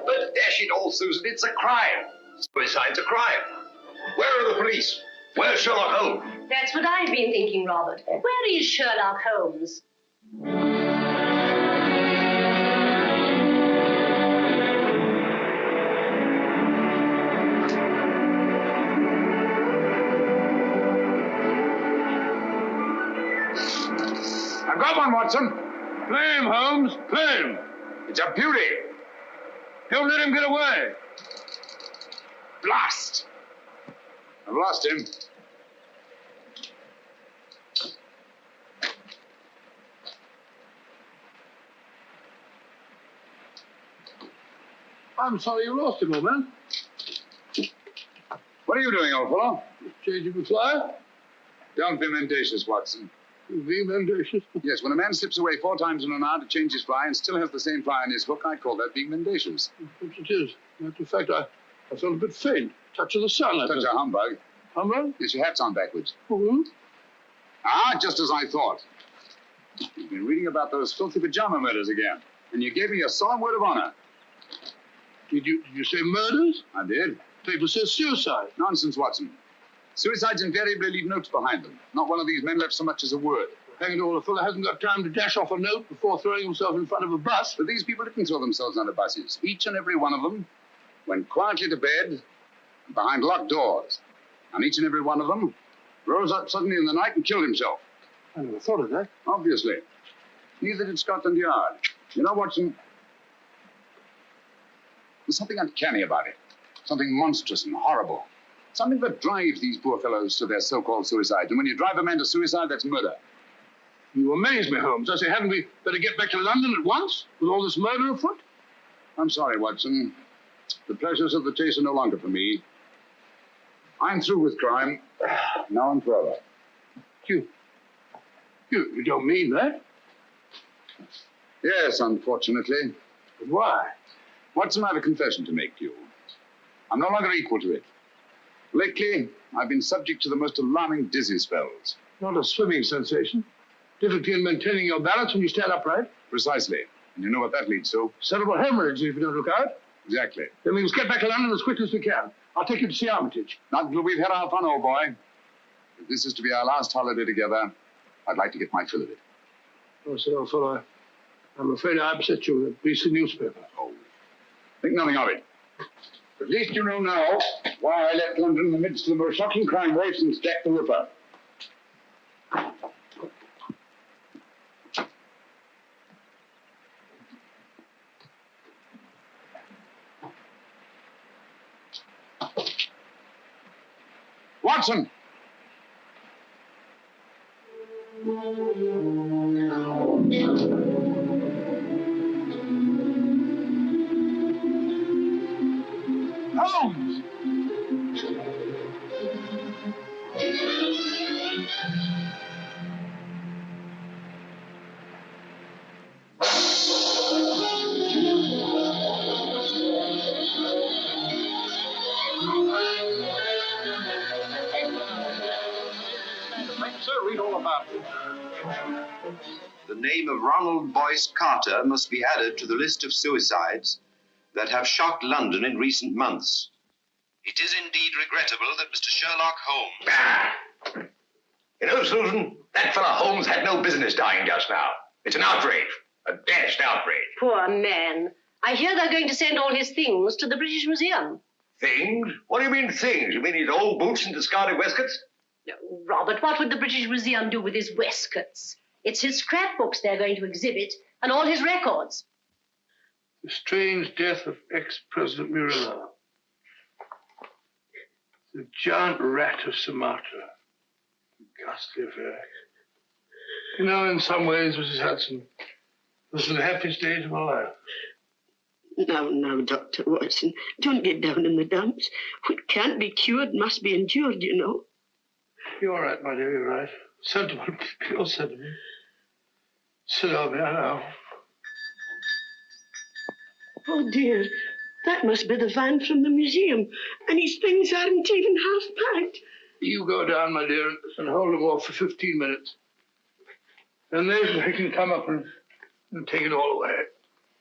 But dash it all, Susan, it's a crime. Suicide's a crime. Where are the police? Where's Sherlock Holmes? That's what I've been thinking, Robert. Where is Sherlock Holmes? I've got one, Watson. Play him, Holmes. Play him. It's a beauty. Don't let him get away. Blast. I've lost him. I'm sorry you lost him, old man. What are you doing, old fellow? Changing the fly? Don't be mendacious, Watson. Be mendacious? Yes, when a man slips away 4 times in an hour to change his fly and still has the same fly in his hook, I call that being mendacious. Perhaps it is. In fact, I felt a bit faint. Touch of the sun, I Such think. a humbug. Humbug? Yes, your hat's on backwards. Oh, Ah, just as I thought. You've been reading about those filthy pajama murders again, and you gave me a solemn word of honor. Did you say murders? I did. Paper says suicide. Nonsense, Watson. Suicides invariably leave notes behind them. Not one of these men left so much as a word. Hang it all, a fellow hasn't got time to dash off a note before throwing himself in front of a bus. But these people didn't throw themselves under buses. Each and every one of them went quietly to bed behind locked doors. And each and every one of them rose up suddenly in the night and killed himself. I never thought of that. Obviously. Neither did Scotland Yard. You know, Watson, there's something uncanny about it. Something monstrous and horrible. Something that drives these poor fellows to their so-called suicides. And when you drive a man to suicide, that's murder. You amaze me, Holmes. I say, hadn't we better get back to London at once with all this murder afoot? I'm sorry, Watson. The pleasures of the chase are no longer for me. I'm through with crime, now and forever. You don't mean that? Yes, unfortunately. But why? Watson, I have a confession to make to you. I'm no longer equal to it. Lately, I've been subject to the most alarming dizzy spells. Not a swimming sensation. Difficulty in maintaining your balance when you stand upright. Precisely. And you know what that leads to? Cerebral hemorrhage if you don't look out. Exactly. Then we must get back to London as quickly as we can. I'll take you to see Armitage. Not until we've had our fun, old boy. If this is to be our last holiday together, I'd like to get my fill of it. Oh, sir, old fellow, I'm afraid I upset you with a piece of newspaper. Oh, think nothing of it. At least you know now why I left London in the midst of the most shocking crime waves since Jack the Ripper. Watson! Holmes! The name of Ronald Boyce Carter must be added to the list of suicides that have shocked London in recent months. It is indeed regrettable that Mr. Sherlock Holmes... Ah! You know, Susan, that fellow Holmes had no business dying just now. It's an outrage. A dashed outrage. Poor man. I hear they're going to send all his things to the British Museum. Things? What do you mean things? You mean his old boots and discarded waistcoats? No, Robert, what would the British Museum do with his waistcoats? It's his scrapbooks they're going to exhibit, and all his records. The strange death of ex-President Murillo. The giant rat of Sumatra. Ghastly affair. You know, in some ways, Mrs. Hudson, this is the happiest days of my life. No, Dr. Watson. Don't get down in the dumps. What can't be cured must be endured, you know. You're right, my dear, you're right. Sentiment, pure sentiment. Sit over me, I know. Oh, dear. That must be the van from the museum. And his things aren't even half packed. You go down, my dear, and hold them off for 15 minutes. Then they can come up and take it all away.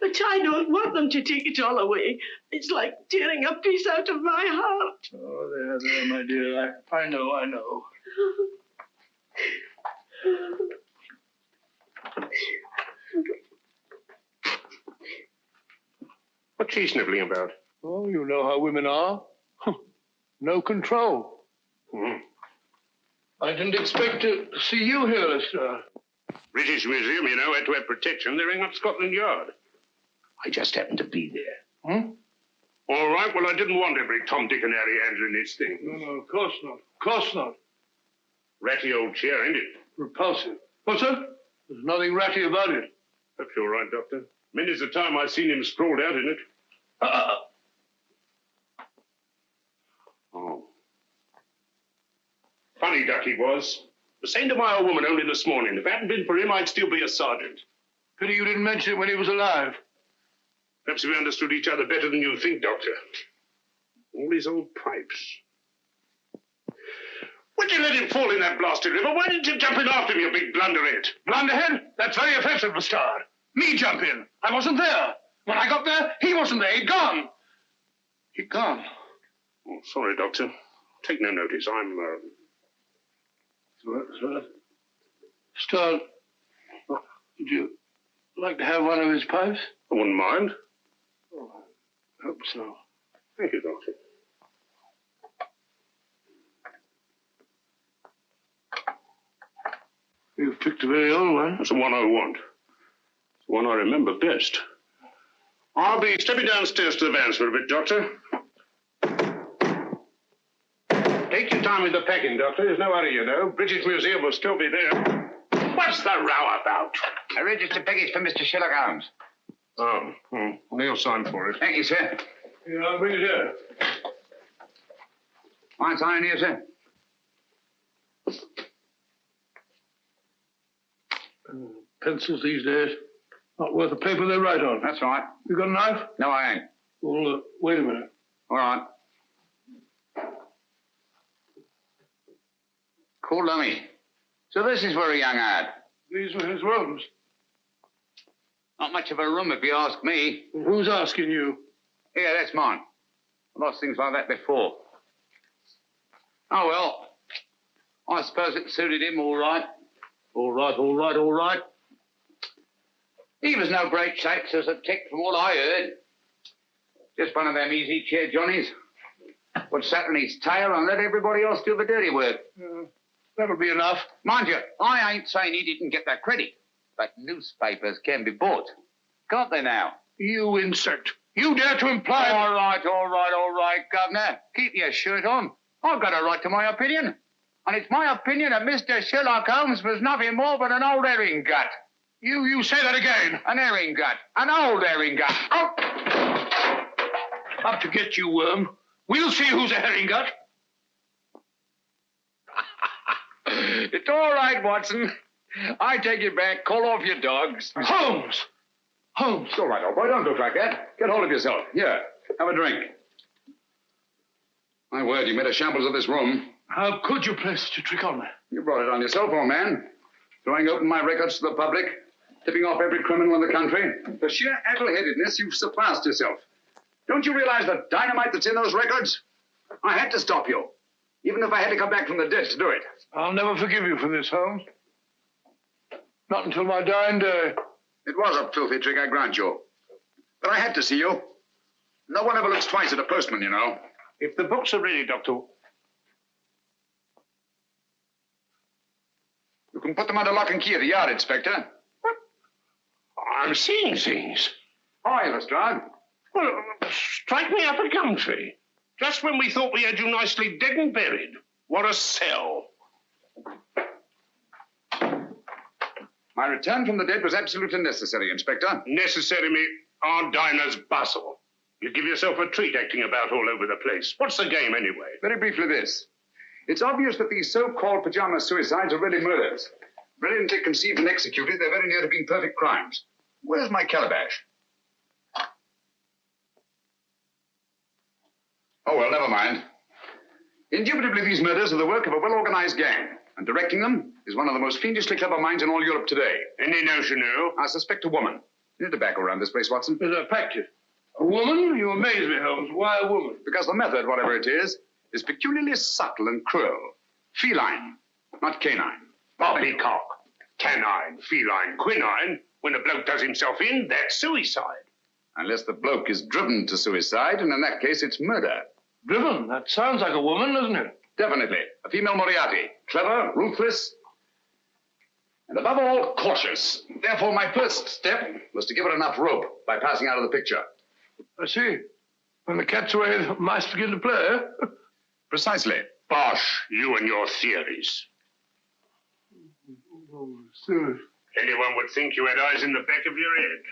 But I don't want them to take it all away. It's like tearing a piece out of my heart. Oh, there, my dear. I know. What's she sniffling about? Oh, you know how women are. No control. I didn't expect to see you here, Leicester. British Museum, you know, had to have protection. They're ringing up Scotland Yard. I just happened to be there. All right, well, I didn't want every Tom, Dick, and Harry handling this thing. No, of course not. Of course not. Ratty old chair, ain't it? Repulsive. What's that? There's nothing ratty about it. Perhaps you're right, Doctor. Many's the time I've seen him sprawled out in it. Oh. Funny duck he was. The same to my old woman only this morning. If it hadn't been for him, I'd still be a sergeant. Pity you didn't mention it when he was alive. Perhaps we understood each other better than you think, Doctor. All these old pipes. Why'd you let him fall in that blasted river? Why didn't you jump in after him, you big blunderhead? Blunderhead? That's very offensive, Lestrade. Me jump in. I wasn't there. When I got there, he wasn't there. He'd gone. He'd gone. Oh, sorry, Doctor. Take no notice. I'm, Lestrade, would you like to have one of his pipes? I wouldn't mind. Oh, I hope so. Thank you, Doctor. You've picked a very old one. That's the one I want. It's the one I remember best. I'll be stepping downstairs to the vans for a bit, Doctor. Take your time with the packing, Doctor. There's no hurry, you know. British Museum will still be there. What's the row about? A registered package for Mr. Sherlock Holmes. Oh, Neil signed for it. Thank you, sir. Yeah, I'll bring it here. Mind signing here, sir? Pencils these days. Not worth the paper they write on. That's right. You got a knife? No, I ain't. Well, wait a minute. All right. Cool dummy. So this is where he hung out. These were his rooms. Not much of a room, if you ask me. Well, who's asking you? Yeah, that's mine. I've lost things like that before. Oh, well. I suppose it suited him all right. All right. He was no great shakes as a tick from what I heard. Just one of them easy chair Johnnies. Would sat on his tail and let everybody else do the dirty work. That'll be enough. Mind you, I ain't saying he didn't get that credit. But newspapers can be bought. Can't they now? You insect. You dare to imply... All right, Governor. Keep your shirt on. I've got a right to my opinion. And it's my opinion that Mr. Sherlock Holmes was nothing more but an old herring gut. You say that again. An herring gut. An old herring gut. Oh! Up to get you, worm. We'll see who's a herring gut. It's all right, Watson. I take it back. Call off your dogs. Holmes! It's all right, old boy. Don't look like that. Get hold of yourself. Here, have a drink. My word, you made a shambles of this room. How could you play such a trick on me? You brought it on yourself, old man. throwing open my records to the public, tipping off every criminal in the country. For sheer addle-headedness, you've surpassed yourself. Don't you realize the dynamite that's in those records? I had to stop you, even if I had to come back from the dead to do it. I'll never forgive you for this, Holmes. Not until my dying day. It was a filthy trick, I grant you. But I had to see you. No one ever looks twice at a postman, you know. If the books are ready, Doctor... You can put them under lock and key at the yard, Inspector. What? I'm seeing things. Hi, Lestrade. Well, strike me up a gum tree. Just when we thought we had you nicely dead and buried. What a sell. My return from the dead was absolutely necessary, Inspector. Necessary, me. Our diner's Basil. You give yourself a treat acting about all over the place. What's the game, anyway? Very briefly this. It's obvious that these so-called pajama suicides are really murders. Brilliantly conceived and executed, they're very near to being perfect crimes. Where's my calabash? Oh, well, never mind. Indubitably, these murders are the work of a well-organized gang, and directing them is one of the most fiendishly clever minds in all Europe today. Any notion who? I suspect a woman. Any tobacco around this place, Watson? There's a practice. A woman? You amaze me, Holmes. Why a woman? Because the method, whatever it is peculiarly subtle and cruel. Feline, not canine. Poppycock. Canine, feline, quinine. When a bloke does himself in, that's suicide. Unless the bloke is driven to suicide, and in that case, it's murder. Driven? That sounds like a woman, doesn't it? Definitely. A female Moriarty. Clever, ruthless, and above all, cautious. Therefore, my first step was to give her enough rope by passing out of the picture. I see. When the cat's away, the mice begin to play. Precisely. Bosh, you and your theories. Oh, sir. Anyone would think you had eyes in the back of your head.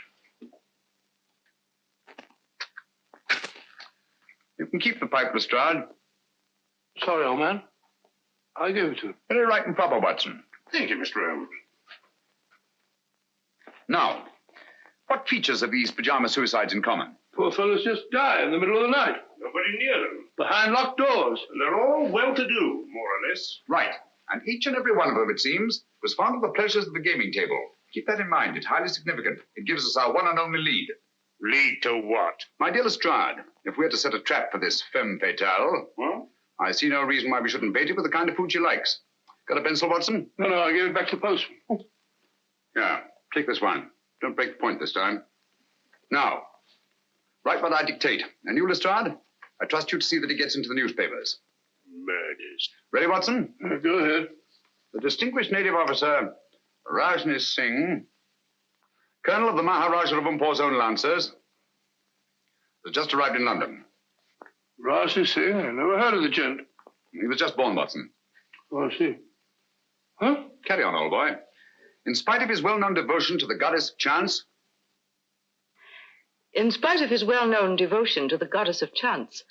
You can keep the pipe, Lestrade. Sorry, old man. I give it to him. Very right and proper, Watson. Thank you, Mr. Holmes. Now, what features have these pajama suicides in common? Poor fellows just die in the middle of the night. Nobody near them. Behind locked doors. And they're all well-to-do, more or less. Right. And each and every one of them, it seems, was fond of the pleasures of the gaming table. Keep that in mind. It's highly significant. It gives us our one and only lead. Lead to what? My dear Lestrade, if we're to set a trap for this femme fatale, Well? I see no reason why we shouldn't bait it with the kind of food she likes. Got a pencil, Watson? No, I gave it back to the postman. Yeah, take this one. Don't break the point this time. Now, write what I dictate. And you, Lestrade, I trust you to see that he gets into the newspapers. Murders. Ready, Watson? Go ahead. The distinguished native officer, Rajni Singh, colonel of the Maharaja of Umpor's own Lancers, has just arrived in London. Rajni Singh? I never heard of the gent. He was just born, Watson. Oh, I see. Huh? Carry on, old boy. In spite of his well-known devotion to the goddess of chance... In spite of his well-known devotion to the goddess of chance,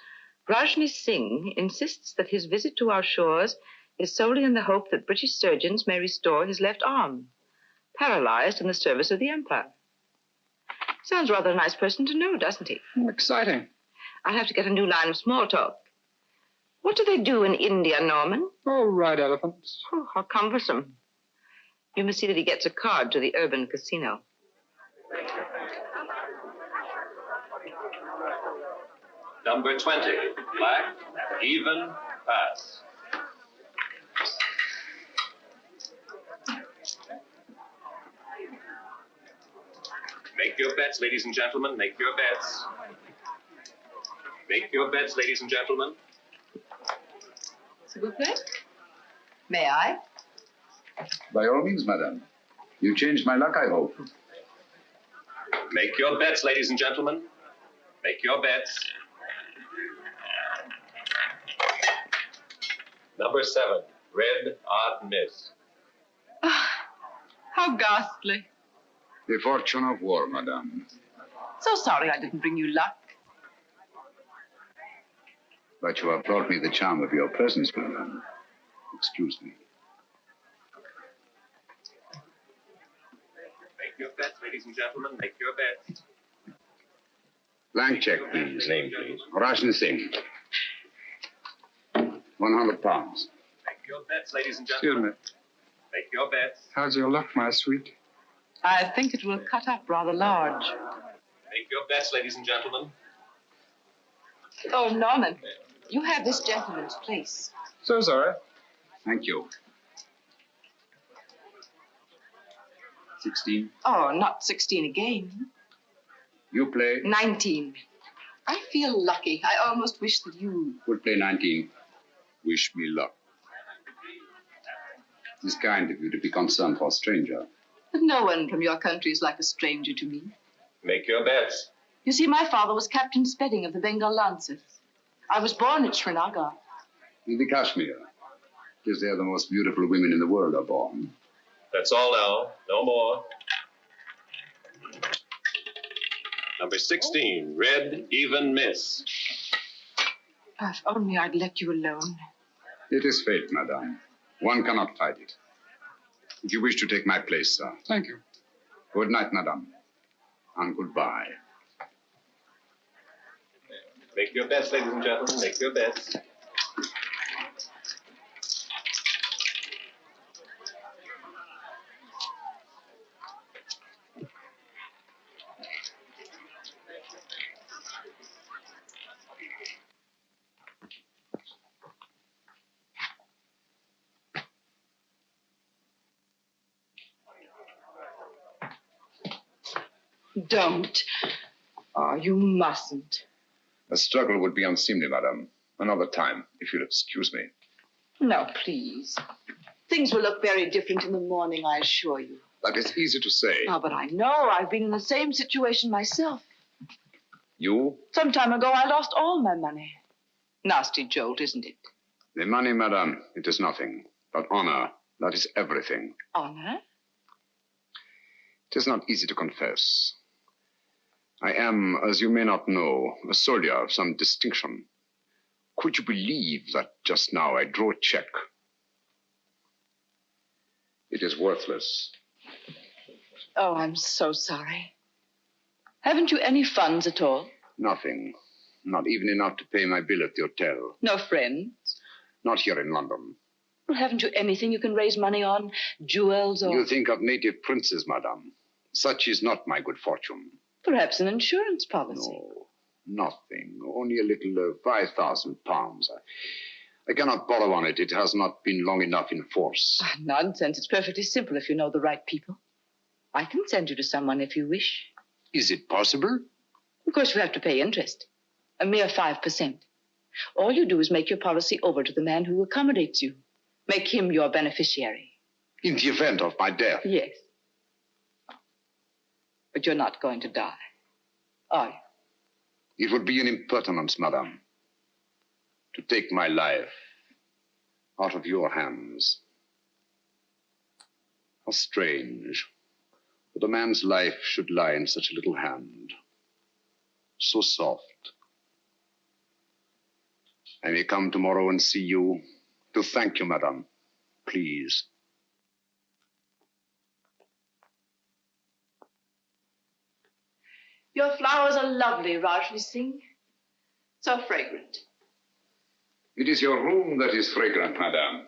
Rajni Singh insists that his visit to our shores is solely in the hope that British surgeons may restore his left arm, paralyzed in the service of the Empire. Sounds rather a nice person to know, doesn't he? Exciting. I'll have to get a new line of small talk. What do they do in India, Norman? Oh, ride elephants. Oh, how cumbersome. You must see that he gets a card to the urban casino. Number 20, black, even, pass. Make your bets, ladies and gentlemen, make your bets. Make your bets, ladies and gentlemen. S'il vous plaît? May I? By all means, madame. You changed my luck, I hope. Make your bets, ladies and gentlemen. Make your bets. Number 7, red, odd miss. How ghastly. The fortune of war, madame. So sorry I didn't bring you luck. But you have brought me the charm of your presence, madame. Excuse me. Make your bets, ladies and gentlemen. Make your bets. Blank check, please. Name, please. Rajni Singh. 100 pounds. Make your bets, ladies and Excuse gentlemen. me. Make your bets. How's your luck, my sweet? I think it will cut up rather large. Make your bets, ladies and gentlemen. Oh, Norman, you have this gentleman's place. So sorry. Thank you. 16. Oh, not 16 again. You play. 19. I feel lucky. I almost wish that you... Would play 19. Wish me luck. It's kind of you to be concerned for a stranger. But no one from your country is like a stranger to me. Make your bets. You see, my father was Captain Spedding of the Bengal Lancers. I was born at Srinagar. In the Kashmir. Because there the most beautiful women in the world are born. That's all now. No more. Number 16, red, even miss. If only I'd let you alone. It is fate, madame. One cannot fight it. If you wish to take my place, sir. Thank you. Good night, madame. And goodbye. Make your bets, ladies and gentlemen. Make your bets. Don't. Oh, you mustn't. A struggle would be unseemly, madame. Another time, if you'll excuse me. No, please. Things will look very different in the morning, I assure you. That is easy to say. Oh, but I know. I've been in the same situation myself. You? Some time ago, I lost all my money. Nasty jolt, isn't it? The money, madame, it is nothing. But honor, that is everything. Honor? It is not easy to confess. I am, as you may not know, a soldier of some distinction. Could you believe that just now I drew a check? It is worthless. Oh, I'm so sorry. Haven't you any funds at all? Nothing. Not even enough to pay my bill at the hotel. No friends? Not here in London. Well, haven't you anything you can raise money on? Jewels or... You think of native princes, madame. Such is not my good fortune. Perhaps an insurance policy. No, nothing. Only a little 5,000 pounds. I cannot borrow on it. It has not been long enough in force. Ah, nonsense. It's perfectly simple if you know the right people. I can send you to someone if you wish. Is it possible? Of course, you have to pay interest. A mere 5%. All you do is make your policy over to the man who accommodates you. Make him your beneficiary. In the event of my death? Yes. But you're not going to die, are you? It would be an impertinence, madame, to take my life out of your hands. How strange that a man's life should lie in such a little hand. So soft. I may come tomorrow and see you to thank you, madame. Please. Your flowers are lovely, Rajni Singh. So fragrant. It is your room that is fragrant, madame,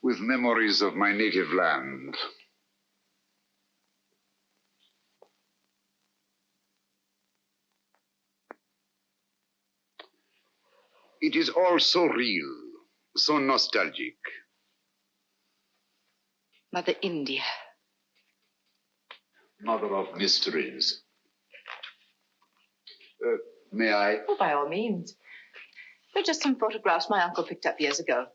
with memories of my native land. It is all so real, so nostalgic. Mother India. Mother of mysteries. May I? Oh, by all means. They're just some photographs my uncle picked up years ago.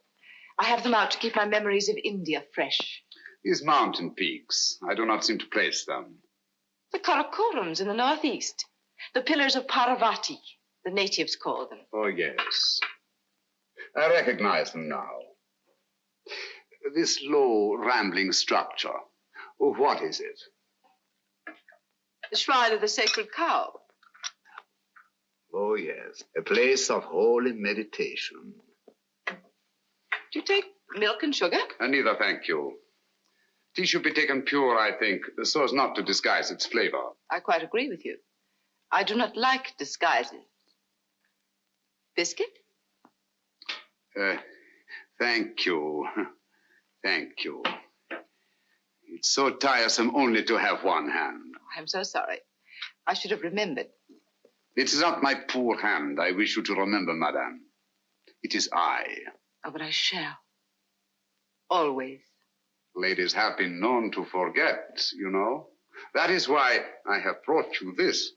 I have them out to keep my memories of India fresh. These mountain peaks, I do not seem to place them. The Karakorams in the northeast. The pillars of Parvati, the natives call them. Oh, yes. I recognize them now. This low, rambling structure. Oh, what is it? The shrine of the sacred cow. Oh, yes. A place of holy meditation. Do you take milk and sugar? Neither, thank you. Tea should be taken pure, I think, so as not to disguise its flavor. I quite agree with you. I do not like disguises. Biscuit? Thank you. Thank you. It's so tiresome only to have one hand. I'm so sorry. I should have remembered. It is not my poor hand I wish you to remember, madame. It is I. Oh, but I shall. Always. Ladies have been known to forget, you know. That is why I have brought you this.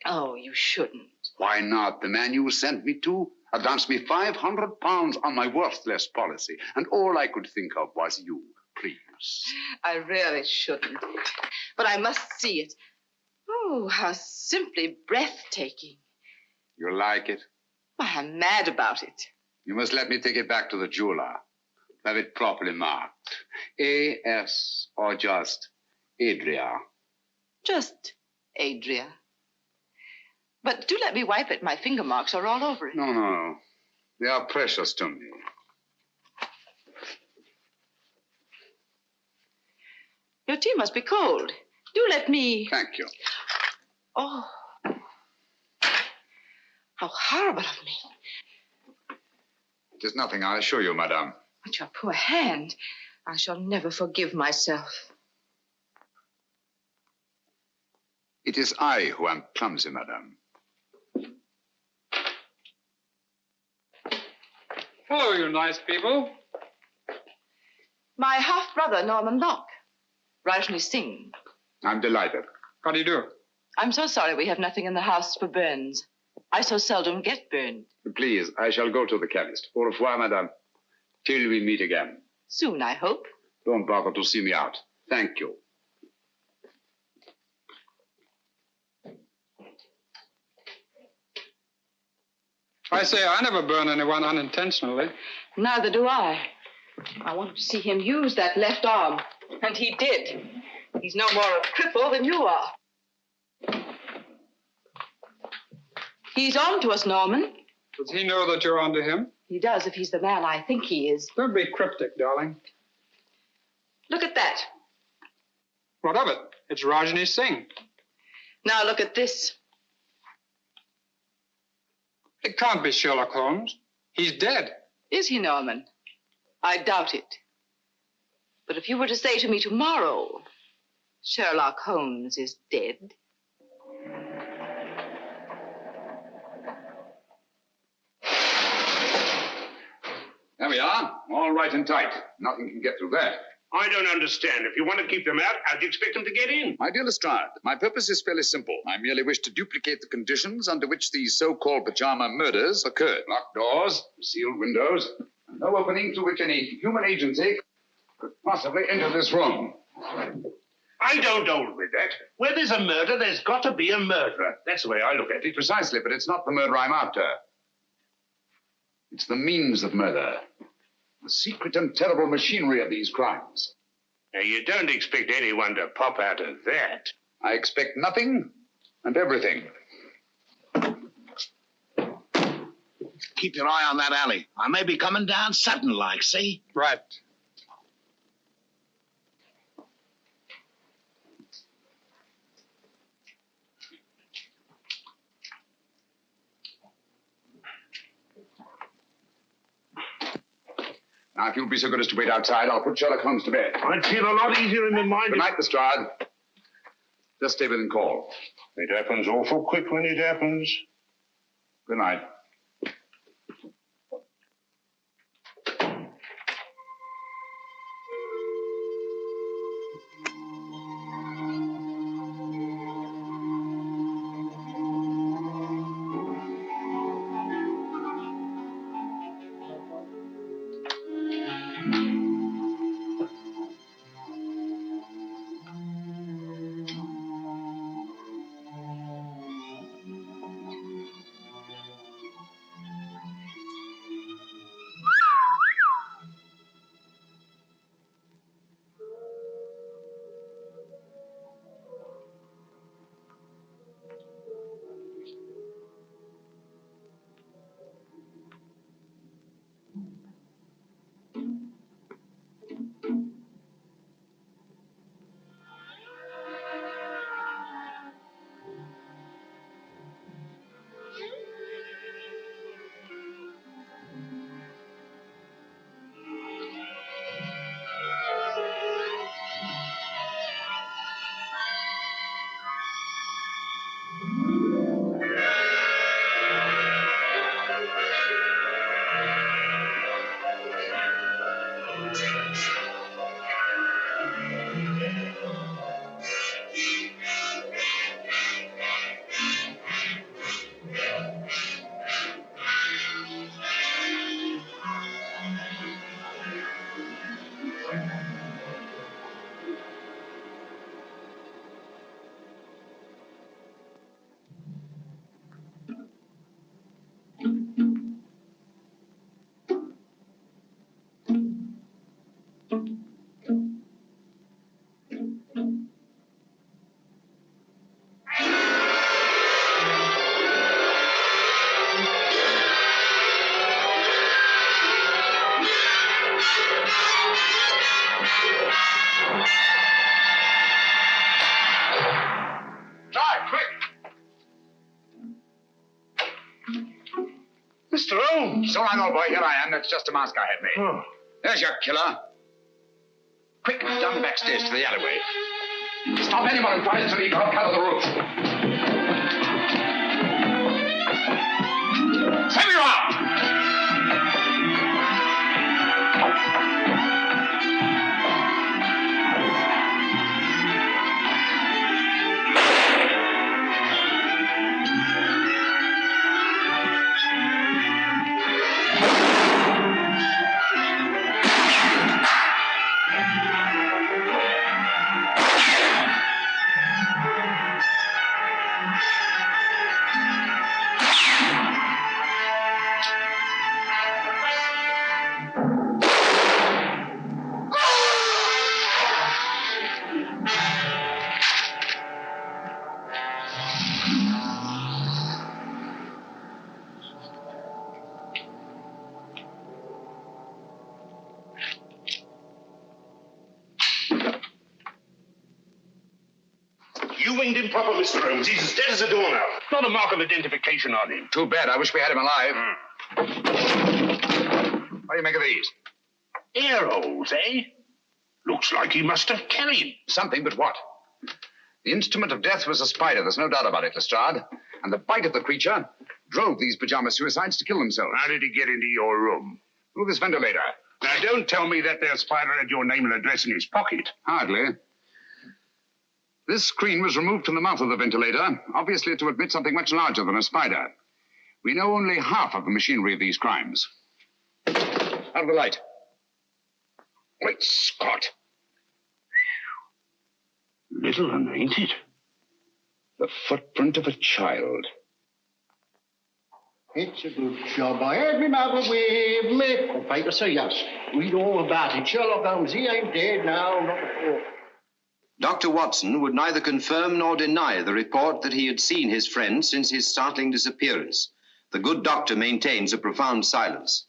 Oh, you shouldn't. Why not? The man you sent me to advanced me £500 on my worthless policy, and all I could think of was you. Please. I really shouldn't. But I must see it. Oh, how simply breathtaking. You like it? Why, I'm mad about it. You must let me take it back to the jeweler. Have it properly marked. A.S. or just Adria. Just Adria. But do let me wipe it. My finger marks are all over it. No. They are precious to me. Your tea must be cold. Do let me... Thank you. Oh. How horrible of me. It is nothing, I assure you, madame. But your poor hand. I shall never forgive myself. It is I who am clumsy, madame. Hello, you nice people. My half-brother, Norman Locke. Rajni Singh. I'm delighted. How do you do? I'm so sorry we have nothing in the house for burns. I so seldom get burned. Please, I shall go to the chemist. Au revoir, madame. Till we meet again. Soon, I hope. Don't bother to see me out. Thank you. I say I never burn anyone unintentionally. Neither do I. I wanted to see him use that left arm, and he did. He's no more a cripple than you are. He's on to us, Norman. Does he know that you're on to him? He does, if he's the man I think he is. Don't be cryptic, darling. Look at that. What of it? It's Rajni Singh. Now look at this. It can't be Sherlock Holmes. He's dead. Is he, Norman? I doubt it. But if you were to say to me tomorrow, Sherlock Holmes is dead. There we are. All right and tight. Nothing can get through there. I don't understand. If you want to keep them out, how do you expect them to get in? My dear Lestrade, my purpose is fairly simple. I merely wish to duplicate the conditions under which these so-called pajama murders occurred. Locked doors, sealed windows, and no opening through which any human agency could possibly enter this room. I don't hold with that. Where there's a murder, there's got to be a murderer. That's the way I look at it. Precisely, but it's not the murder I'm after. It's the means of murder. The secret and terrible machinery of these crimes. Now, you don't expect anyone to pop out of that. I expect nothing and everything. Keep your eye on that alley. I may be coming down sudden-like, see? Right. Now, if you'll be so good as to wait outside, I'll put Sherlock Holmes to bed. I'd feel a lot easier in my mind. Good night, Lestrade. Just stay within call. It happens awful quick when it happens. Good night. Mr. Holmes! All right, old boy, here I am. That's just a mask I had made. Oh. There's your killer. Quick, down the back stairs to the alleyway. Stop anyone who tries to leave. I'll cover the roof. Save you up! You winged him proper, Mr. Holmes. He's as dead as a doornail. Not a mark of identification on him. Too bad. I wish we had him alive. What do you make of these? Air holes, eh? Looks like he must have carried something, but what? The instrument of death was a spider. There's no doubt about it, Lestrade. And the bite of the creature drove these pajama suicides to kill themselves. How did he get into your room? Through this ventilator. Now, don't tell me that there spider had your name and address in his pocket. Hardly. This screen was removed from the mouth of the ventilator, obviously to admit something much larger than a spider. We know only half of the machinery of these crimes. Out of the light. Great Scott. Little one, ain't it? The footprint of a child. It's a good job. I had me mother with me. Completa, so yes. Read all about it. Sherlock Holmes, he ain't dead now, not before. Dr. Watson would neither confirm nor deny the report that he had seen his friend since his startling disappearance. The good doctor maintains a profound silence.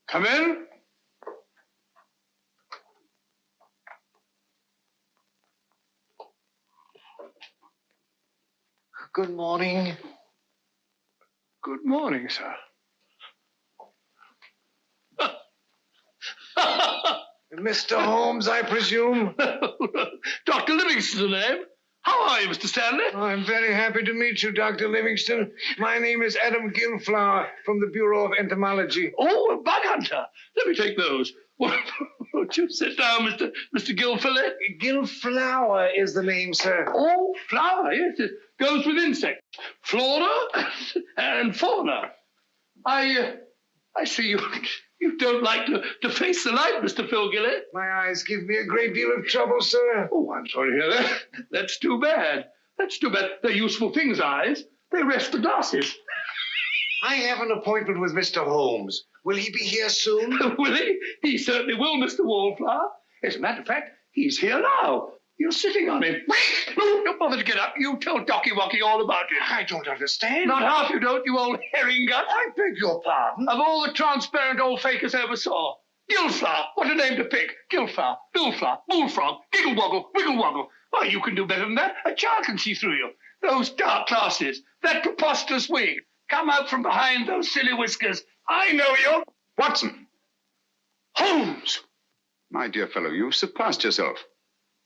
Come in. Good morning. Good morning, sir. Mr. Holmes, I presume? Dr. Livingston's the name. How are you, Mr. Stanley? Oh, I'm very happy to meet you, Dr. Livingston. My name is Adam Gilflower from the Bureau of Entomology. Oh, a bug hunter. Let me take those. Won't you sit down, Mr. Gilfillet? Gilflower is the name, sir. Oh, flower, yes. It goes with insects. Flora and fauna. I see you don't like to face the light, Mr. Philgillet. My eyes give me a great deal of trouble, sir. Oh, I'm sorry to hear that. That's too bad. That's too bad. They're useful things, eyes. They rest the glasses. I have an appointment with Mr. Holmes. Will he be here soon? Will he? He certainly will, Mr. Wallflower. As a matter of fact, he's here now. You're sitting on him. No, don't bother to get up. You tell Docky Wocky all about it. I don't understand. Not half you don't, you old herring gut. I beg your pardon. Of all the transparent old fakers I ever saw. Gilflower, what a name to pick. Gilflower, Billflower, Bullfrog, Giggle Woggle, Wiggle Woggle. Why, you can do better than that. A child can see through you. Those dark glasses, that preposterous wig. Come out from behind those silly whiskers. I know you. Watson! Holmes! My dear fellow, you've surpassed yourself.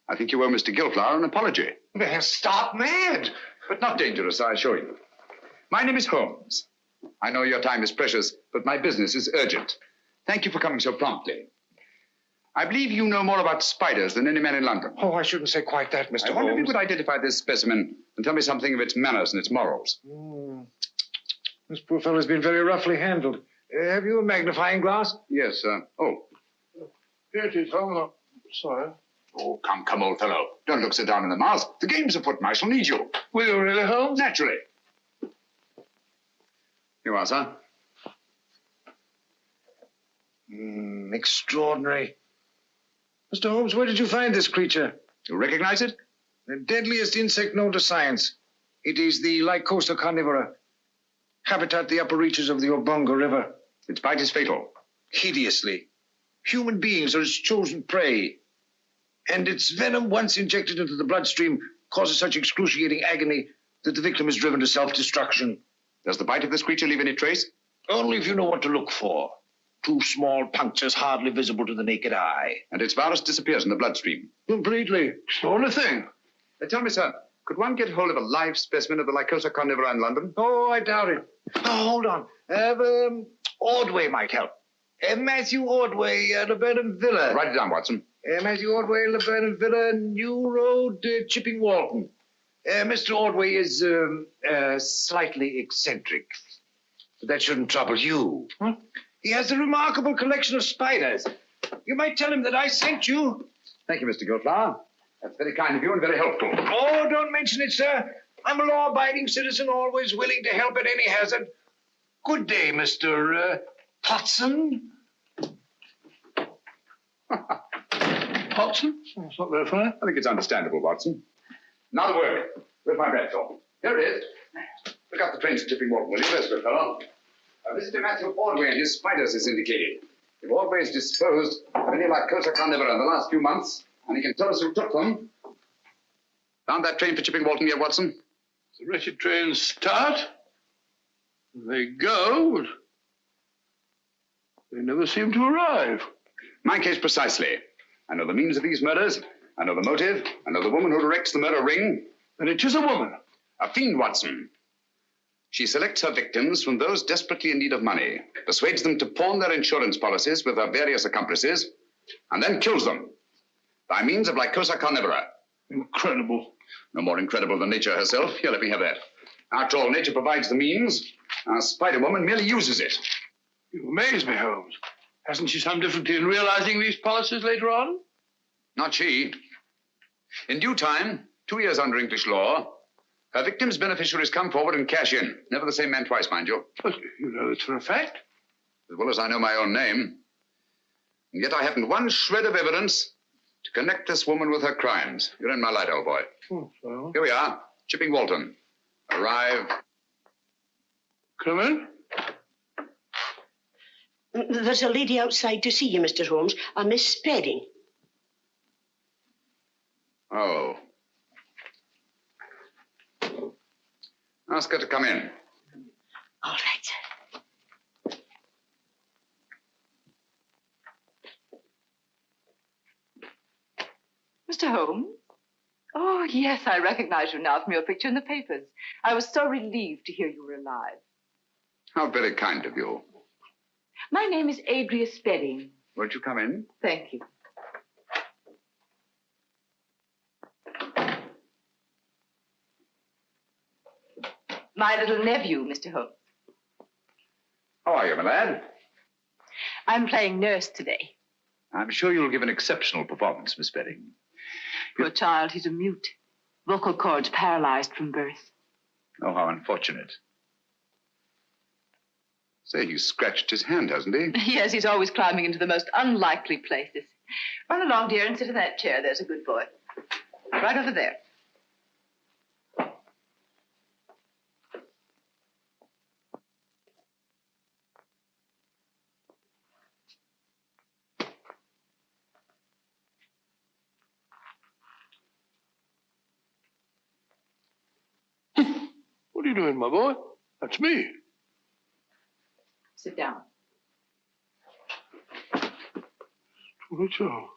I think you owe Mr. Gilflower an apology. They're stark mad. But not dangerous, I assure you. My name is Holmes. I know your time is precious, but my business is urgent. Thank you for coming so promptly. I believe you know more about spiders than any man in London. Oh, I shouldn't say quite that, Mr. Holmes. I wonder if you could identify this specimen and tell me something of its manners and its morals. This poor fellow's been very roughly handled. Have you a magnifying glass? Yes, Here it is, Holmes. Sorry. Oh, come, old fellow. Don't look so down in the mouth. The game's afoot, and I shall need you. Will you really, Holmes? Naturally. Here you are, sir. Extraordinary. Mr. Holmes, where did you find this creature? You recognize it? The deadliest insect known to science. It is the Lycosa carnivora. Habitat the upper reaches of the Obongo River. Its bite is fatal. Hideously. Human beings are its chosen prey. And its venom, once injected into the bloodstream, causes such excruciating agony that the victim is driven to self-destruction. Does the bite of this creature leave any trace? Only if you know what to look for. 2 small punctures hardly visible to the naked eye. And its virus disappears in the bloodstream. Completely. It's the only thing. Tell me, sir, could one get hold of a live specimen of the Lycosa carnivora in London? Oh, I doubt it. Oh, hold on. Ordway might help. Matthew Ordway, Laburnum Villa. Write it down, Watson. Matthew Ordway, Laburnum Villa, New Road, Chipping Walton. Mr. Ordway is slightly eccentric. But that shouldn't trouble you. Huh? He has a remarkable collection of spiders. You might tell him that I sent you. Thank you, Mr. Gilflower. That's very kind of you and very helpful. Oh, don't mention it, sir. I'm a law-abiding citizen, always willing to help at any hazard. Good day, Mr. Potson. Watson? That's not very funny. I think it's understandable, Watson. Now the work. Where's my pencil? Here it is. Look up the trains to Chipping Walton, will you? Yes, good fellow. Mr. Matthew Ordway and his spiders is indicated. If Ordway's disposed of any Lycosa carnivora in the last few months, and he can tell us who took them. Found that train for Chipping Walton yet, Watson? The wretched trains start. They go, but they never seem to arrive. My case precisely. I know the means of these murders. I know the motive. I know the woman who directs the murder ring. And it is a woman. A fiend, Watson. She selects her victims from those desperately in need of money, persuades them to pawn their insurance policies with her various accomplices, and then kills them by means of Lycosa carnivora. Incredible. No more incredible than nature herself. Here, let me have that. After all, nature provides the means. Our Spider-Woman merely uses it. You amaze me, Holmes. Hasn't she some difficulty in realizing these policies later on? Not she. In due time, 2 years under English law, her victim's beneficiaries come forward and cash in. Never the same man twice, mind you. But you know it's for a fact. As well as I know my own name. And yet I haven't one shred of evidence to connect this woman with her crimes. You're in my light, old boy. Oh, so? Here we are, Chipping Walton. Arrive. Come in. There's a lady outside to see you, Mr. Holmes, a Miss Spedding. Oh. Ask her to come in. All right. Mr. Holmes? Oh, yes, I recognize you now from your picture in the papers. I was so relieved to hear you were alive. How very kind of you. My name is Adria Spedding. Won't you come in? Thank you. My little nephew, Mr. Holmes. How are you, my lad? I'm playing nurse today. I'm sure you'll give an exceptional performance, Miss Spedding. Poor child, he's a mute. Vocal cords paralyzed from birth. Oh, how unfortunate. Say, he's scratched his hand, hasn't he? Yes, he's always climbing into the most unlikely places. Run along, dear, and sit in that chair. There's a good boy. Right over there. What are you doing, my boy? That's me. Sit down. Oh,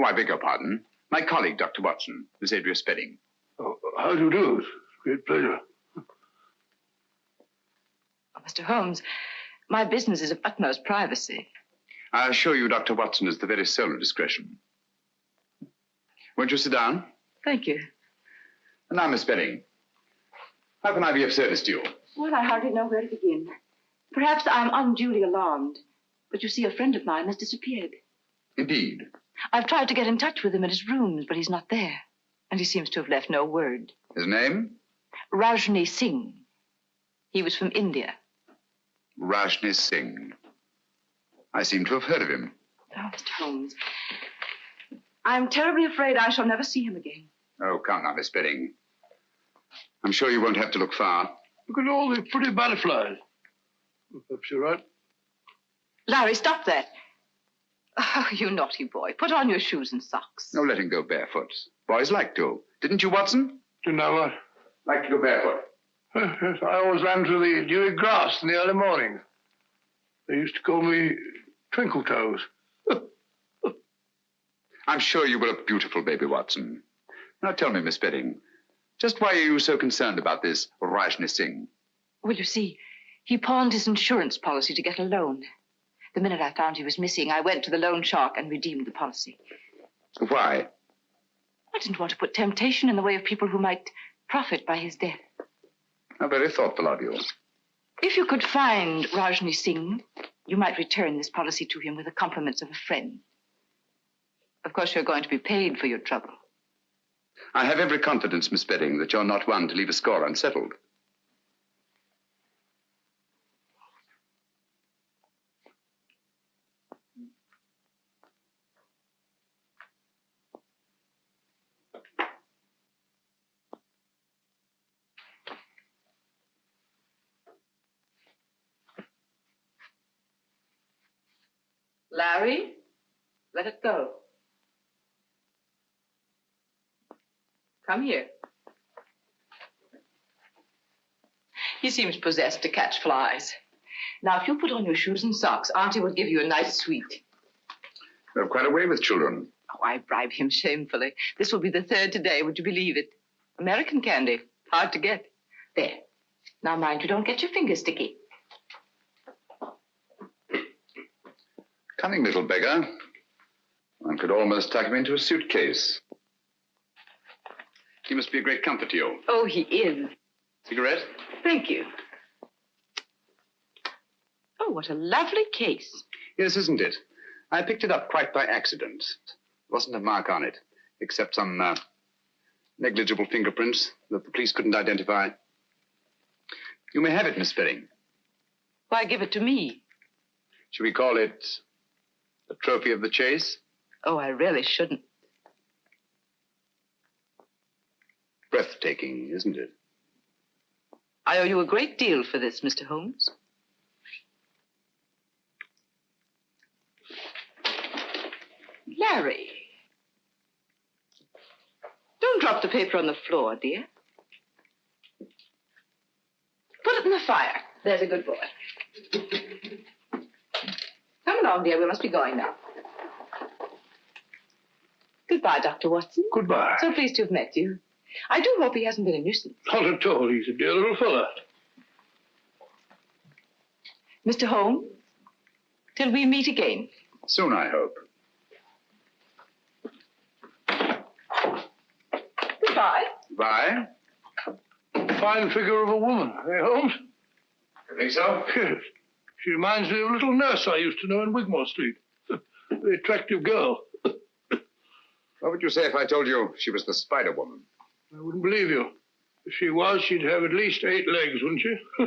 I beg your pardon. My colleague, Dr. Watson, Miss Adria Spedding. Oh, how do you do? It's a great pleasure. Oh, Mr. Holmes, my business is of utmost privacy. I assure you Dr. Watson is the very soul of discretion. Won't you sit down? Thank you. And now, Miss Spedding, how can I be of service to you? Well, I hardly know where to begin. Perhaps I'm unduly alarmed, but you see, a friend of mine has disappeared. Indeed. I've tried to get in touch with him at his rooms, but he's not there. And he seems to have left no word. His name? Rajni Singh. He was from India. Rajni Singh. I seem to have heard of him. Oh, Mr. Holmes, I'm terribly afraid I shall never see him again. Oh, come now, Miss Spedding. I'm sure you won't have to look far. Look at all the pretty butterflies. Perhaps you're right. Larry, stop that. Oh, you naughty boy. Put on your shoes and socks. No letting go barefoot. Boys like to. Didn't you, Watson? Didn't I what? Like to go barefoot. Yes, I always ran through the dewy grass in the early morning. They used to call me Twinkle Toes. I'm sure you were a beautiful baby, Watson. Now tell me, Miss Spedding, just why are you so concerned about this Rajni Singh? Well, you see, he pawned his insurance policy to get a loan. The minute I found he was missing, I went to the loan shark and redeemed the policy. Why? I didn't want to put temptation in the way of people who might profit by his death. How very thoughtful of you. If you could find Rajni Singh, you might return this policy to him with the compliments of a friend. Of course, you're going to be paid for your trouble. I have every confidence, Miss Spedding, that you're not one to leave a score unsettled. Larry, let it go. Come here. He seems possessed to catch flies. Now, if you put on your shoes and socks, Auntie will give you a nice sweet. You're quite a way with children. Oh, I bribe him shamefully. This will be the third today, would you believe it? American candy. Hard to get. There. Now, mind you don't get your fingers sticky. Cunning little beggar. One could almost tuck him into a suitcase. He must be a great comfort to you. Oh, he is. Cigarette? Thank you. Oh, what a lovely case. Yes, isn't it? I picked it up quite by accident. There wasn't a mark on it, except some negligible fingerprints that the police couldn't identify. You may have it, Miss Spedding. Why give it to me? Should we call it a trophy of the chase? Oh, I really shouldn't. Breathtaking, isn't it? I owe you a great deal for this, Mr. Holmes. Larry. Don't drop the paper on the floor, dear. Put it in the fire. There's a good boy. Come along, dear. We must be going now. Goodbye, Dr. Watson. Goodbye. So pleased to have met you. I do hope he hasn't been a nuisance. Not at all. He's a dear little fella. Mr. Holmes, till we meet again. Soon, I hope. Goodbye. Bye. Fine figure of a woman, eh, Holmes? You think so? Yes. She reminds me of a little nurse I used to know in Wigmore Street. Very attractive girl. What would you say if I told you she was the Spider Woman? I wouldn't believe you. If she was, she'd have at least 8 legs, wouldn't she? A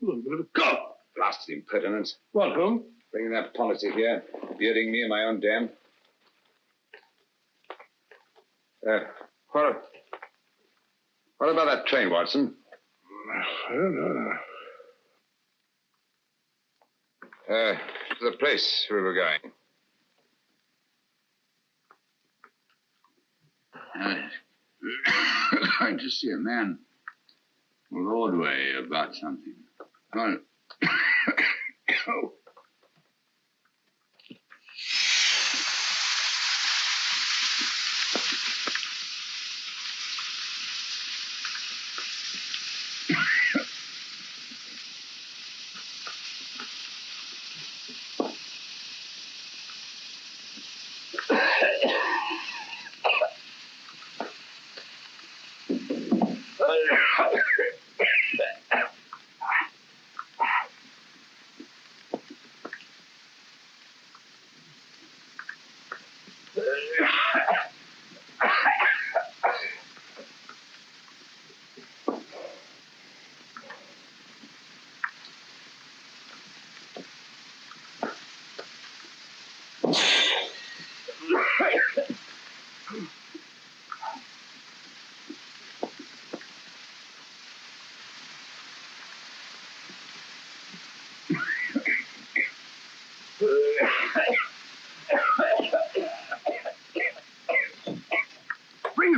bit of a cough. Blast the impertinence. What, Holmes? Bringing that policy here, bearding me in my own den. What about that train, Watson? I don't know. To the place we were going. Going to see a man Broadway about something. Oh. Oh.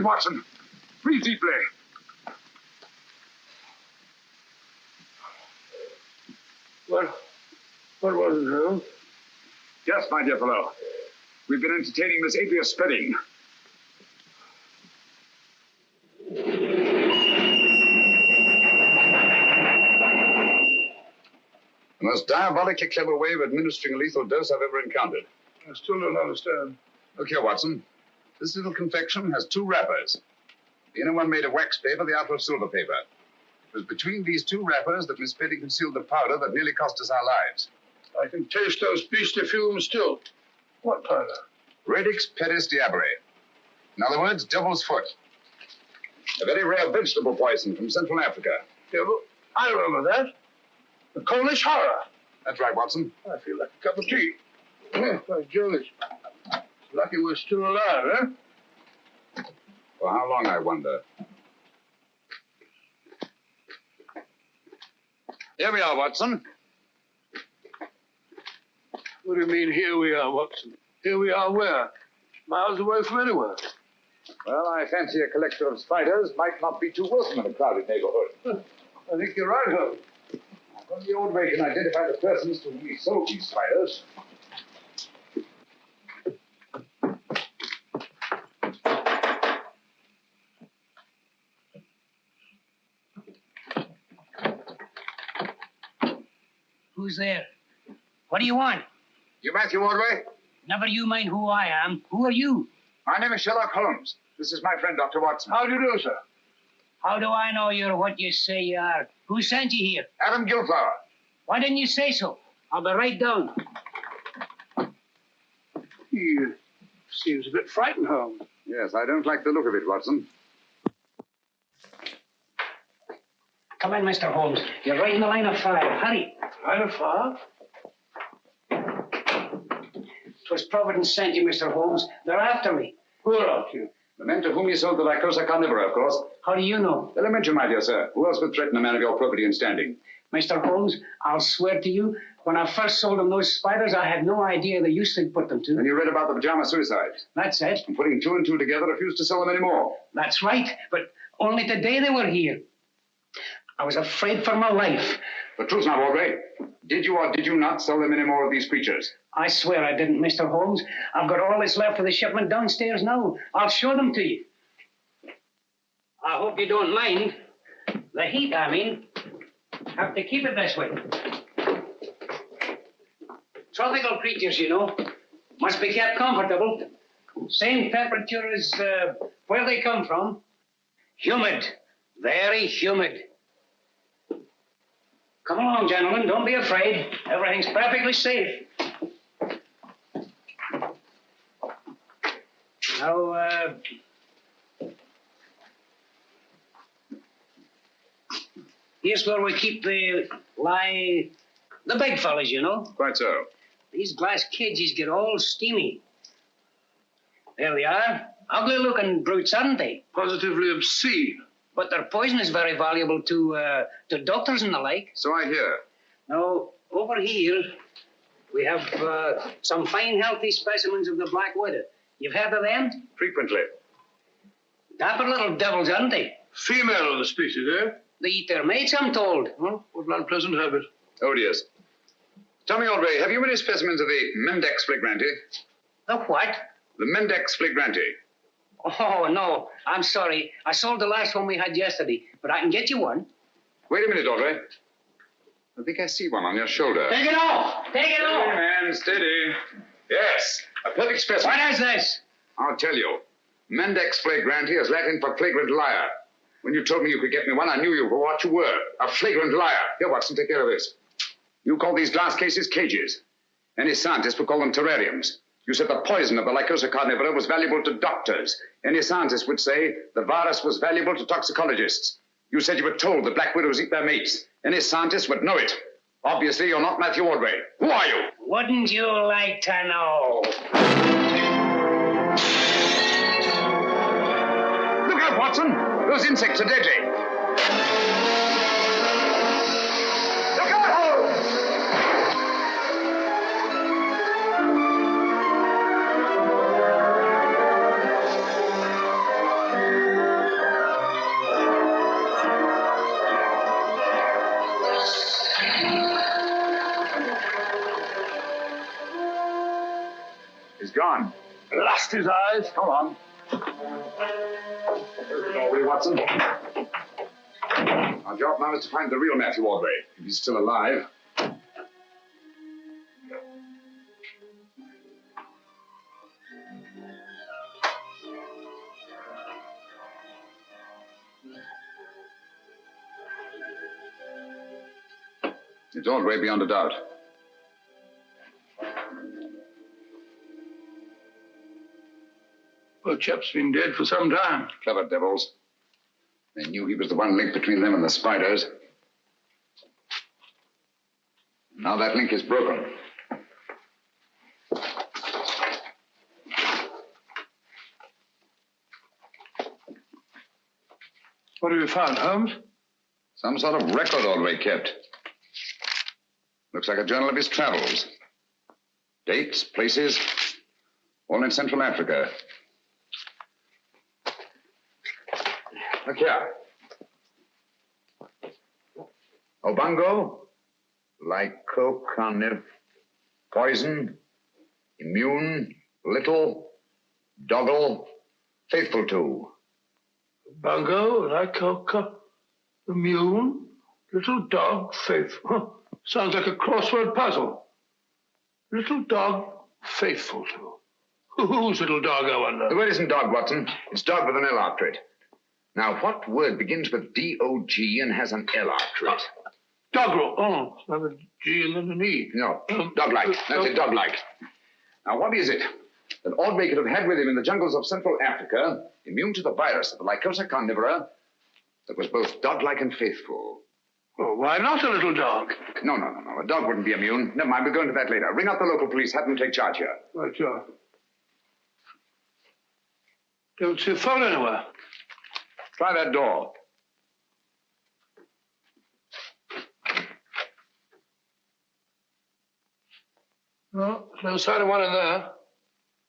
Watson. Breathe deeply. What was it, Holmes? Yes, my dear fellow. We've been entertaining this atheist spreading. The most diabolically clever way of administering a lethal dose I've ever encountered. I still don't understand. Look here, Watson. This little confection has 2 wrappers. The inner one made of wax paper, the outer of silver paper. It was between these 2 wrappers that Miss Betty concealed the powder that nearly cost us our lives. I can taste those beastly fumes still. What powder? Radix pedis diabere. In other words, devil's foot. A very rare vegetable poison from Central Africa. Devil? I remember that. The Polish horror. That's right, Watson. I feel like a cup of tea. By Jove, it's lucky we're still alive, eh? For how long, I wonder? Here we are, Watson. What do you mean, here we are, Watson? Here we are where? Miles away from anywhere. Well, I fancy a collector of spiders might not be too welcome in a crowded neighborhood. I think you're right, Holmes. From the old way can identify the persons to whom we sold these spiders. Who's there? What do you want? You Matthew Ordway? Never you mind who I am. Who are you? My name is Sherlock Holmes. This is my friend, Dr. Watson. How do you do, sir? How do I know you're what you say you are? Who sent you here? Adam Gilflower. Why didn't you say so? I'll be right down. He seems a bit frightened, Holmes. Yes, I don't like the look of it, Watson. Come in, Mr. Holmes. You're right in the line of fire. Hurry. Line of fire? 'Twas Providence sent you, Mr. Holmes. They're after me. Who are after you? The men to whom you sold the Lycosa carnivora, of course. How do you know? Elementary, my dear sir. Who else would threaten a man of your probity and standing? Mr. Holmes, I'll swear to you, when I first sold them those spiders, I had no idea the use they'd put them to. And you read about the pajama suicides. That's it. And putting 2 and 2 together, refused to sell them anymore. That's right, but only today they were here. I was afraid for my life. The truth now, Ordway. Did you or did you not sell them any more of these creatures? I swear I didn't, Mr. Holmes. I've got all that's left of the shipment downstairs now. I'll show them to you. I hope you don't mind. The heat, I mean. Have to keep it this way. Tropical creatures, you know. Must be kept comfortable. Same temperature as where they come from. Humid. Very humid. Come along, gentlemen. Don't be afraid. Everything's perfectly safe. Now, here's where we keep the big fellas, you know. Quite so. These glass cages get all steamy. There they are. Ugly-looking brutes, aren't they? Positively obscene. But their poison is very valuable to doctors and the like. So I hear. Now, over here, we have some fine, healthy specimens of the black widow. You've heard of them? Frequently. Dapper little devils, aren't they? Female of the species, eh? They eat their mates, I'm told. Well, what an unpleasant habit. Odious. Tell me, Ordway, have you any specimens of the Mendex flagranti? The what? The Mendex flagranti. Oh, no. I'm sorry. I sold the last one we had yesterday, but I can get you one. Wait a minute, Ordway. I think I see one on your shoulder. Take it off! Take it off! Steady, man, steady. Yes, a perfect specimen. What is this? I'll tell you. Mendex flagranti is Latin for flagrant liar. When you told me you could get me one, I knew you for what you were, a flagrant liar. Here, Watson, take care of this. You call these glass cases cages. Any scientist would call them terrariums. You said the poison of the Lycosa carnivora was valuable to doctors. Any scientist would say the virus was valuable to toxicologists. You said you were told the black widows eat their mates. Any scientist would know it. Obviously, you're not Matthew Ordway. Who are you? Wouldn't you like to know? Look out, Watson. Those insects are deadly. Look out, Holmes! bust his eyes. Come on. There's the doorway, Watson. Our job now is to find the real Matthew Ordway, if he's still alive. It's Ordway beyond a doubt. Poor chap's been dead for some time. Clever devils. They knew he was the one link between them and the spiders. Now that link is broken. What have you found, Holmes? Some sort of record Ordway kept. Looks like a journal of his travels. Dates, places, all in Central Africa. Look here. Obongo, lycocarniv, poison, immune, little, doggle, faithful to. Bungo, lycoca, immune, little dog, faithful. Huh. Sounds like a crossword puzzle. Little dog, faithful to. Whose little dog, I wonder? The word isn't dog, Watson. It's dog with an L after it. Now, what word begins with D-O-G and has an L after it? Doggerel. Oh, it's not a G and then an E. No, dog-like. That's it, dog-like. Now, what is it that Ordway could have had with him in the jungles of Central Africa, immune to the virus of the Lycosa carnivora, that was both dog-like and faithful? Oh, why not a little dog? No. A dog wouldn't be immune. Never mind, we'll go into that later. Ring up the local police, have them take charge here. Right, sure. Don't see a phone anywhere. Try that door. No, there's no sign of one in there.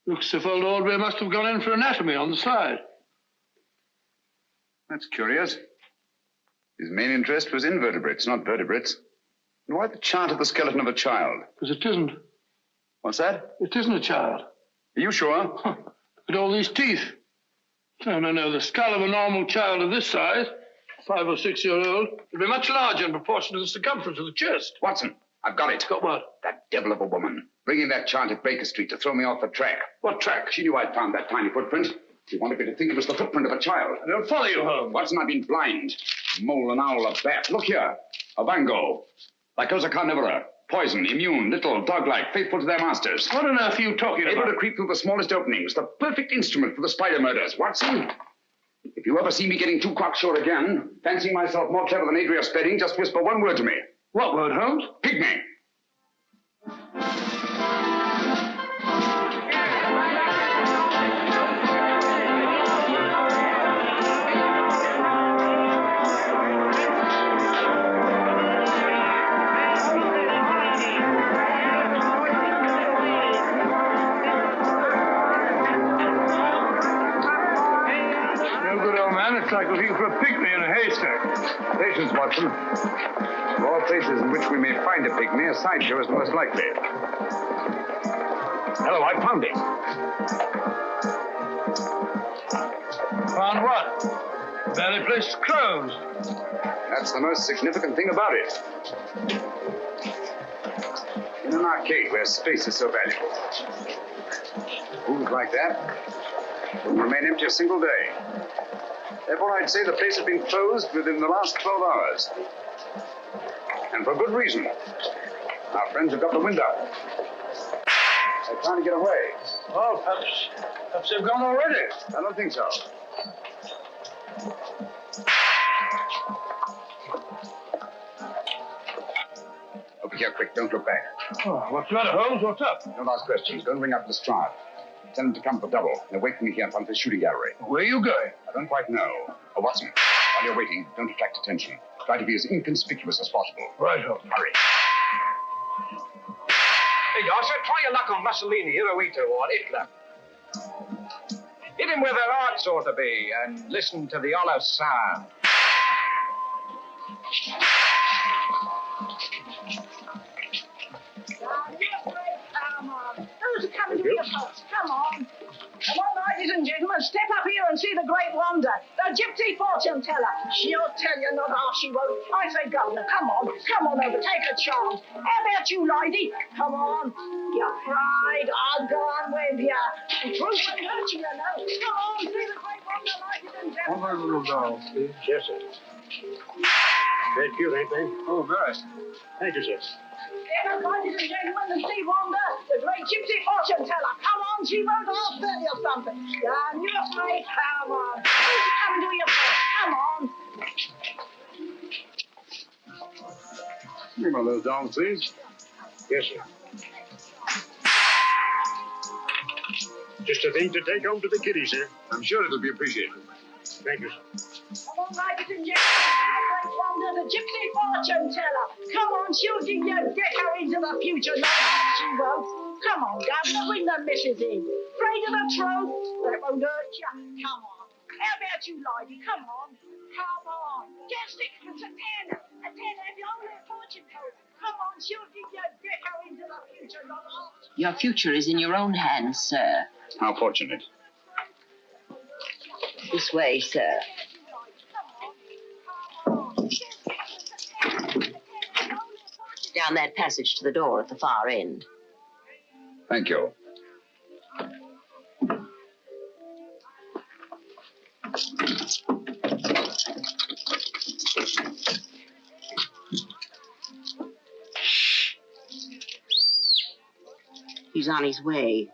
Looks as if old Ordway must have gone in for anatomy on the side. That's curious. His main interest was invertebrates, not vertebrates. And why the chart of the skeleton of a child? Because it isn't. What's that? It isn't a child. Are you sure? Huh. Look at all these teeth. No. The skull of a normal child of this size, 5 or 6 year old, would be much larger in proportion to the circumference of the chest. Watson, I've got it. Got what? That devil of a woman. Bringing that chart at Baker Street to throw me off the track. What track? She knew I'd found that tiny footprint. She wanted me to think it was the footprint of a child. I don't follow you, Holmes. Watson, I've been blind. Mole, an owl, a bat. Look here. A bango. Lycosa carnivora. Poison, immune, little, dog-like, faithful to their masters. What on earth are you talking about? Able to creep through the smallest openings. The perfect instrument for the spider murders. Watson, if you ever see me getting too cocksure again, fancying myself more clever than Adria Spedding, just whisper one word to me. What word, Holmes? Pygmy. It's like looking for a pygmy in a haystack. Patience, Watson. Of all places in which we may find a pygmy, a sideshow is the most likely. Hello, I found it. Found what? Barely place is closed. That's the most significant thing about it. In an arcade where space is so valuable. Rooms like that wouldn't remain empty a single day. Therefore, I'd say the place has been closed within the last 12 hours. And for good reason. Our friends have got the wind up. They're trying to get away. Oh, perhaps they've gone already. I don't think so. Over here, quick. Don't look back. Oh, what's the matter, Holmes? What's up? Don't ask questions. Don't ring up Lestrade. Tell them to come for double. They'll wait for me here in front of the shooting gallery. Where are you going? I don't quite know. Oh, Watson, while you're waiting, don't attract attention. Try to be as inconspicuous as possible. Right, Holmes. Hurry. Hey, Yasser, try your luck on Mussolini, Hirohito, or Hitler. Hit him where their hearts ought to be, and listen to the hollow sound. Come on. Those are coming to the boats. Come on. Come on, ladies and gentlemen, step up here and see the great wonder, the gypsy fortune teller. She'll tell you not half she won't. I say, Governor, come on over, take a chance. How about you, lady? Come on. You're afraid, I'll go on with you. Truth won't hurt you, you know. Come on, see the great wonder, ladies and gentlemen. One little doll, please. Yes, sir. Very cute, ain't they? Oh, very. Thank you, sir. Step up, ladies and gentlemen, and see wonder, the great gypsy fortune teller. Come on, she won't half tell you something. Down your way, come on. Come and do your best. Come on. Give me my little doll, please. Yes, sir. Just a thing to take home to the kiddies, sir. I'm sure it'll be appreciated. Thank you, sir. Come on, ladies and gentlemen, the great wonder, the gypsy fortune teller. Come on, she'll give you a decker into the future. No, she won't. Come on, Governor, bring the missus in. Afraid of the truth? That won't hurt you. Come on. How about you, lady? Come on. Come on. Get sixpence, a ten. A ten, have you only a fortune teller? Come on, she'll give you a decker into the future. No, Your future is in your own hands, sir. How fortunate. This way, sir. Down that passage to the door at the far end. Thank you. He's on his way.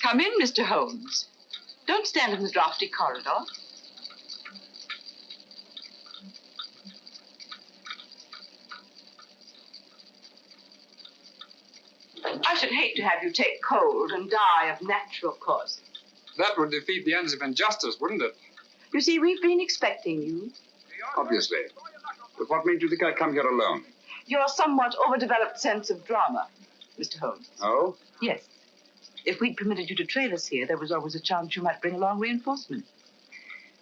Come in, Mr. Holmes. Don't stand in the drafty corridor. I should hate to have you take cold and die of natural causes. That would defeat the ends of injustice, wouldn't it? You see, we've been expecting you. Obviously. But what made you think I'd come here alone? Your somewhat overdeveloped sense of drama, Mr. Holmes. Oh? Yes. If we'd permitted you to trail us here, there was always a chance you might bring along reinforcement.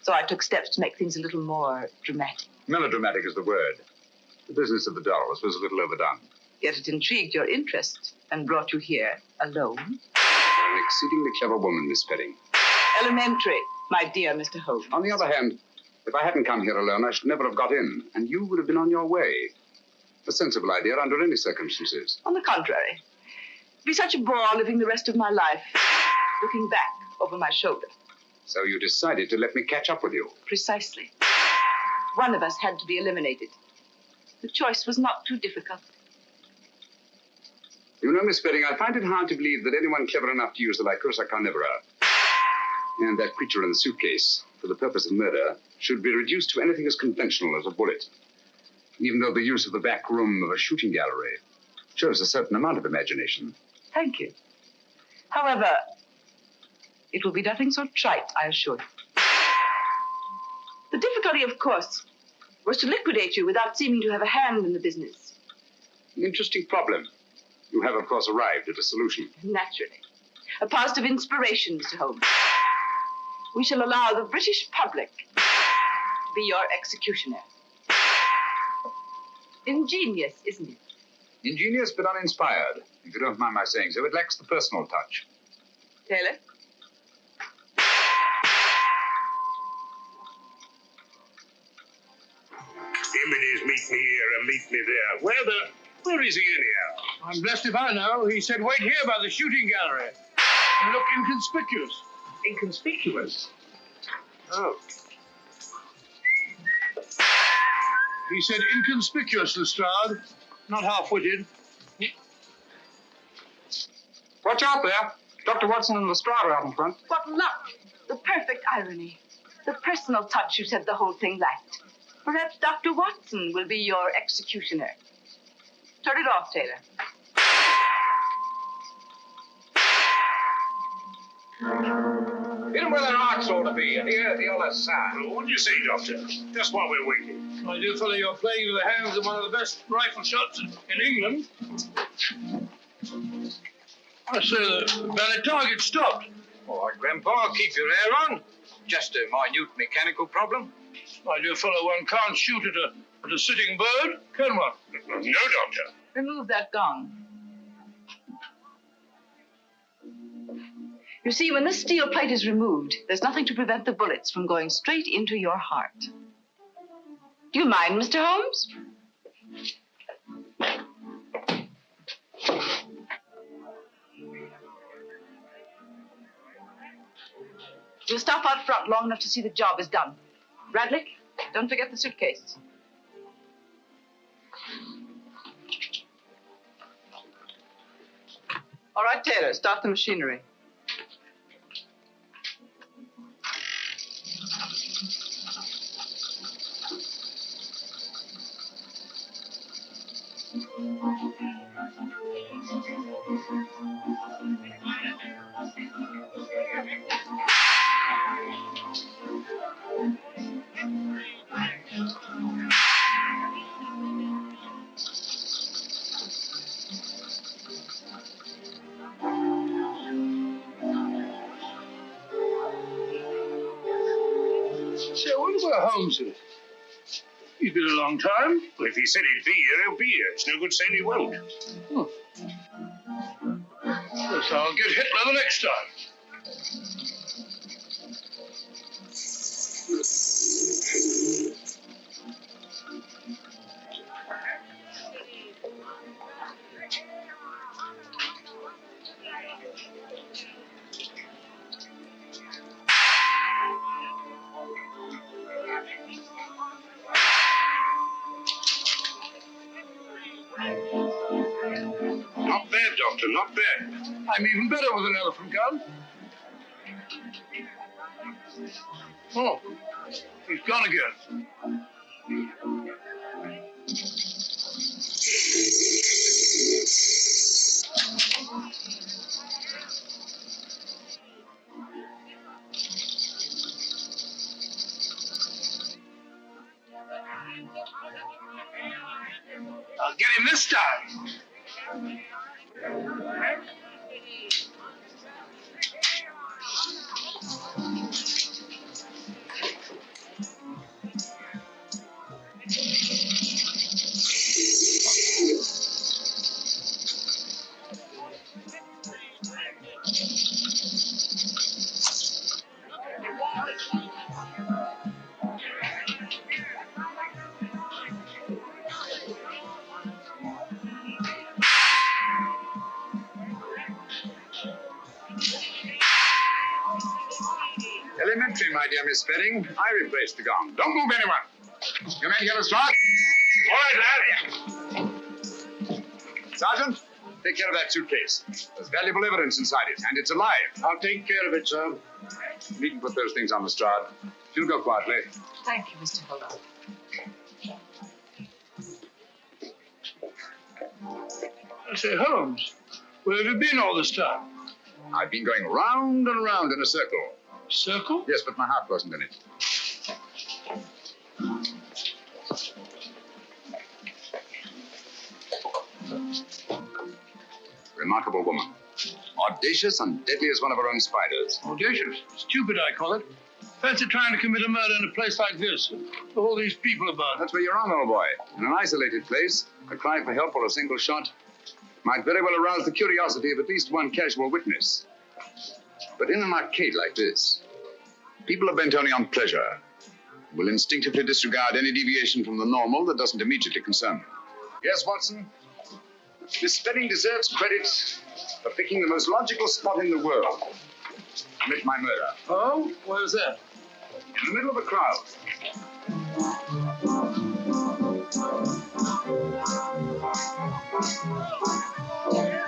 So I took steps to make things a little more dramatic. Melodramatic is the word. The business of the dolls was a little overdone. Yet it intrigued your interest and brought you here alone. You're an exceedingly clever woman, Miss Perry. Elementary, my dear Mr. Holmes. On the other hand, if I hadn't come here alone, I should never have got in, and you would have been on your way. A sensible idea under any circumstances. On the contrary. It'd be such a bore living the rest of my life, looking back over my shoulder. So you decided to let me catch up with you? Precisely. One of us had to be eliminated. The choice was not too difficult. You know, Miss Perry, I find it hard to believe that anyone clever enough to use the Lycosa carnivora and that creature in the suitcase for the purpose of murder should be reduced to anything as conventional as a bullet, even though the use of the back room of a shooting gallery shows a certain amount of imagination. Thank you. However, it will be nothing so trite, I assure you. The difficulty, of course, was to liquidate you without seeming to have a hand in the business. An interesting problem. You have, of course, arrived at a solution. Naturally. A positive inspiration, Mr. Holmes. We shall allow the British public to be your executioner. Ingenious, isn't it? Ingenious but uninspired, if you don't mind my saying so. It lacks the personal touch. Taylor? Him and his meet me here and meet me there. Where is he anyhow? I'm blessed if I know. He said, wait here by the shooting gallery. And look inconspicuous. Inconspicuous? Oh. He said inconspicuous, Lestrade. Not half-witted. Watch out there. Dr. Watson and Lestrade are out in front. What luck! The perfect irony. The personal touch you said the whole thing lacked. Perhaps Dr. Watson will be your executioner. Turn it off, Taylor. Hit 'em where their hearts ought to be, and hear the other side. Well, what do you say, Doctor? Just while we're waiting. My dear fellow, you're playing into the hands of one of the best rifle shots in England. I say the valid target stopped. All right, Grandpa, keep your hair on. Just a minute mechanical problem. My dear fellow, one can't shoot at a sitting bird, can one? No, Doctor. Remove that gong. You see, when this steel plate is removed, there's nothing to prevent the bullets from going straight into your heart. Do you mind, Mr. Holmes? You'll stop out front long enough to see the job is done. Bradley, don't forget the suitcase. All right, Taylor, start the machinery. Say, I wonder where Holmes is. He's been a long time. Well, if he said he'd be here, he'll be here. It's no good saying he won't. Guess I'll get Hitler the next time. Not bad, Doctor, not bad. I'm even better with an elephant gun. Oh, he's gone again. I'll get him this time. Elementary, my dear Miss Spedding. I replaced the gong. Don't move anyone. You men hear the start? All right, lad. Sergeant, take care of that suitcase. There's valuable evidence inside it, and it's alive. I'll take care of it, sir. You needn't put those things on the Strad. You'll go quietly. Thank you, Mr. Holmes. I say, Holmes, where have you been all this time? I've been going round and round in a circle. Circle? Yes, but my heart wasn't in it. Remarkable woman. Audacious and deadly as one of her own spiders. Audacious. Stupid, I call it. Fancy trying to commit a murder in a place like this. With all these people about. That's where you're wrong, old boy. In an isolated place, a cry for help or a single shot might very well arouse the curiosity of at least one casual witness. But in an arcade like this, people are bent only on pleasure, will instinctively disregard any deviation from the normal that doesn't immediately concern them. Yes, Watson? Miss Spedding deserves credit for picking the most logical spot in the world to commit my murder. Oh? Where's that? In the middle of a crowd. Yeah.